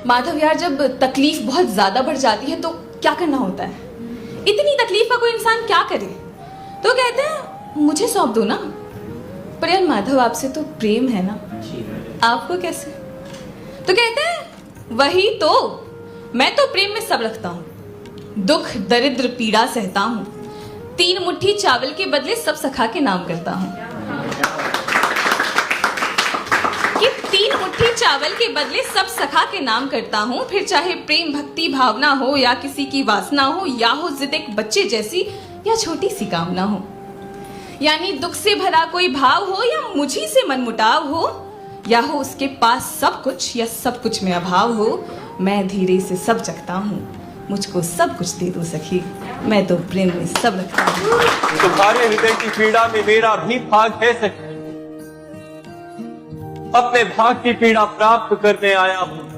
माधव यार, जब तकलीफ बहुत ज्यादा बढ़ जाती है तो क्या करना होता है? इतनी तकलीफ का कोई इंसान क्या करे? तो कहते हैं मुझे सौंप दो ना। पर यार माधव, आपसे तो प्रेम है ना, आपको कैसे? तो कहते हैं वही तो, मैं तो प्रेम में सब रखता हूँ, दुख दरिद्र पीड़ा सहता हूँ, 3 मुट्ठी चावल के बदले सब सखा के नाम करता हूँ। कि 3 मुट्ठी चावल के बदले सब सखा के नाम करता हूँ, फिर चाहे प्रेम भक्ति भावना हो या किसी की वासना हो, या हो जिद एक बच्चे जैसी या छोटी सी कामना हो। यानी दुख से भरा कोई भाव हो या मुझी से मनमुटाव हो, या हो उसके पास सब कुछ या सब कुछ में अभाव हो, मैं धीरे से सब जगता हूँ, मुझको सब कुछ दे दो सखी, मैं तो प्रेम में सब रखता हूँ। तुम्हारे हृदय की पीड़ा में मेरा भी भाग है सखी, अपने भाग की पीड़ा प्राप्त करने आया हूँ।